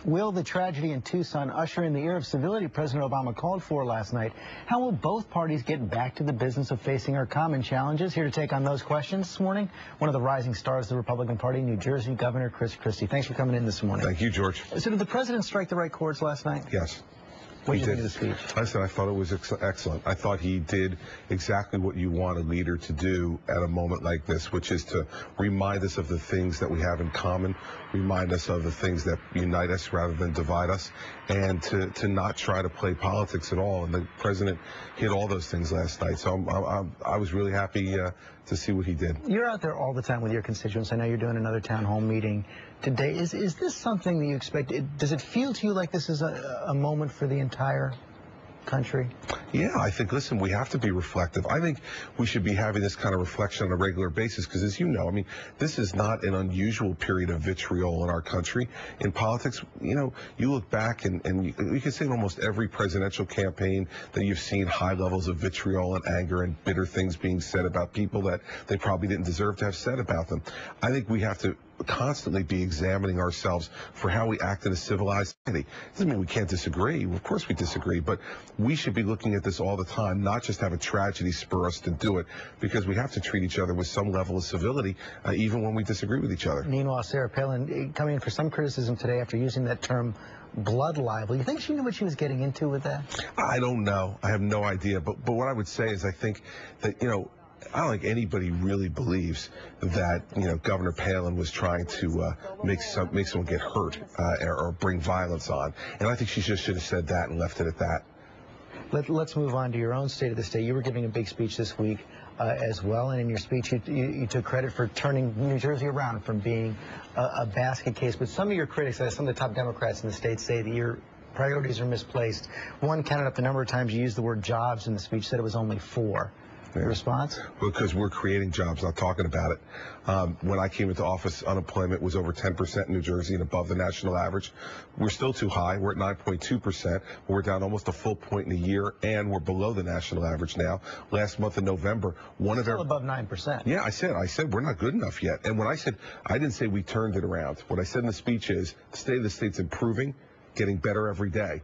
Will the tragedy in Tucson usher in the era of civility President Obama called for last night? How will both parties get back to the business of facing our common challenges? Here to take on those questions this morning, one of the rising stars of the Republican Party, New Jersey Governor Chris Christie. Thanks for coming in this morning. Thank you, George. So did the president strike the right chords last night? Yes. What did you think of the speech? Listen, I thought it was excellent. I thought he did exactly what you want a leader to do at a moment like this, which is to remind us of the things that we have in common, remind us of the things that unite us rather than divide us, and to not try to play politics at all. And the president hit all those things last night. So I was really happy to see what he did. You're out there all the time with your constituents. I know you're doing another town hall meeting today. Is this something that you expect? Does it feel to you like this is a moment for the entire country? Yeah, I think, listen, we have to be reflective. I think we should be having this kind of reflection on a regular basis because, as you know, I mean, this is not an unusual period of vitriol in our country. In politics, you know, you look back and you can say in almost every presidential campaign that you've seen high levels of vitriol and anger and bitter things being said about people that they probably didn't deserve to have said about them. I think we have to constantly be examining ourselves for how we act in a civilized society. Doesn't mean we can't disagree. Of course we disagree, but we should be looking at this all the time, not just have a tragedy spur us to do it, because we have to treat each other with some level of civility, even when we disagree with each other. Meanwhile, Sarah Palin coming in for some criticism today after using that term blood libel. You think she knew what she was getting into with that? I don't know. I have no idea. But what I would say is I think that, you know, I don't think anybody really believes that, you know, Governor Palin was trying to make someone get hurt or bring violence on. And I think she just should have said that and left it at that. Let's move on to your own state of the state. You were giving a big speech this week as well, and in your speech you took credit for turning New Jersey around from being a basket case. But some of your critics, some of the top Democrats in the state, say that your priorities are misplaced. One counted up the number of times you used the word jobs in the speech, said it was only 4. Your response? Because we're creating jobs, not talking about it. When I came into office, unemployment was over 10% in New Jersey and above the national average. We're still too high. We're at 9.2%. We're down almost a full point in a year, and we're below the national average now. Last month in November, still above 9%. Yeah, I said we're not good enough yet. And when I said, I didn't say we turned it around. What I said in the speech is the state of the state's improving, getting better every day.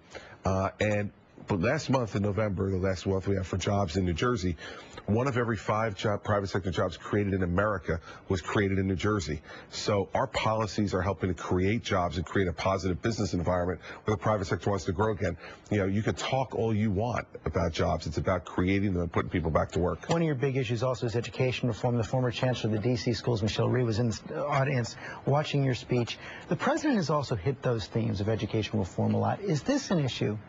But last month in November, the last month we have for jobs in New Jersey, 1 of every 5 private sector jobs created in America was created in New Jersey. So our policies are helping to create jobs and create a positive business environment where the private sector wants to grow again. You know, you can talk all you want about jobs. It's about creating them and putting people back to work. One of your big issues also is education reform. The former chancellor of the D.C. schools, Michelle Rhee, was in the audience watching your speech. The president has also hit those themes of education reform a lot. Is this an issue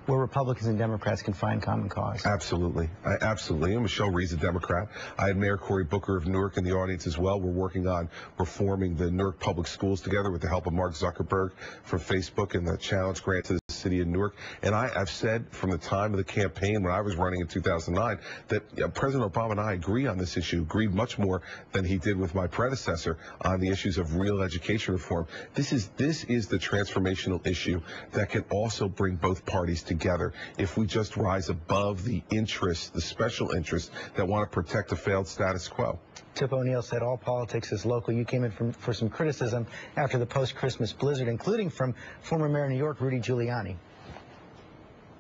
where Republicans and Democrats can find common cause? Absolutely. Absolutely. And Michelle Rhee's a Democrat. I had Mayor Cory Booker of Newark in the audience as well. We're working on reforming the Newark public schools together with the help of Mark Zuckerberg from Facebook and the challenge grant to the city of Newark. And I've said from the time of the campaign when I was running in 2009 that President Obama and I agree on this issue, agreed much more than he did with my predecessor on the issues of real education reform. This is the transformational issue that can also bring both parties together if we just rise above the interests, the special interests that want to protect a failed status quo. Tip O'Neill said all politics is local. You came in for some criticism after the post-Christmas blizzard, including from former mayor of New York, Rudy Giuliani.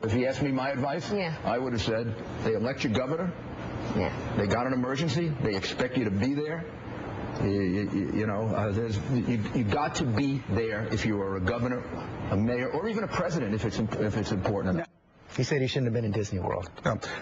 If he asked me my advice, I would have said, they elect your governor. They got an emergency. They expect you to be there. You got to be there if you are a governor, a mayor, or even a president if it's important enough. He said he shouldn't have been in Disney World.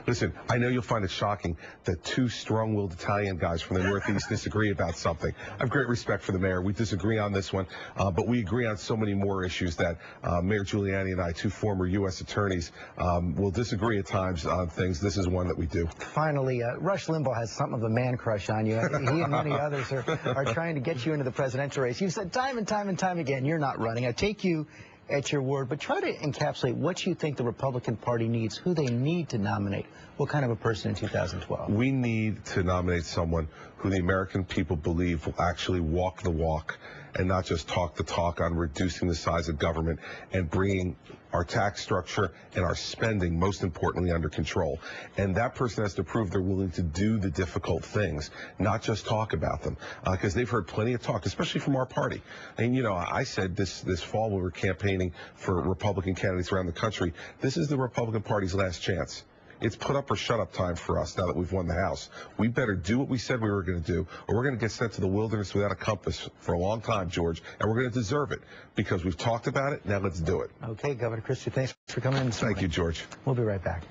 Listen, I know you'll find it shocking that 2 strong-willed Italian guys from the Northeast disagree about something. I have great respect for the mayor. We disagree on this one, but we agree on so many more issues that Mayor Giuliani and I, 2 former U.S. attorneys, will disagree at times on things. This is one that we do. Finally, Rush Limbaugh has something of a man crush on you. He and many others are trying to get you into the presidential race. You've said time and time again, you're not running. I take you at your word, but try to encapsulate what you think the Republican Party needs, who they need to nominate. What kind of a person in 2012? We need to nominate someone who the American people believe will actually walk the walk and not just talk the talk on reducing the size of government and bringing our tax structure and our spending, most importantly, under control. And that person has to prove they're willing to do the difficult things, not just talk about them, because they've heard plenty of talk, especially from our party. And, you know, I said this fall when we were campaigning for Republican candidates around the country, this is the Republican Party's last chance. It's put up or shut up time for us now that we've won the House. We better do what we said we were going to do, or we're going to get sent to the wilderness without a compass for a long time, George, and we're going to deserve it because we've talked about it. Now let's do it. Okay, Governor Christie, thanks for coming in this morning. Thank you, George. We'll be right back.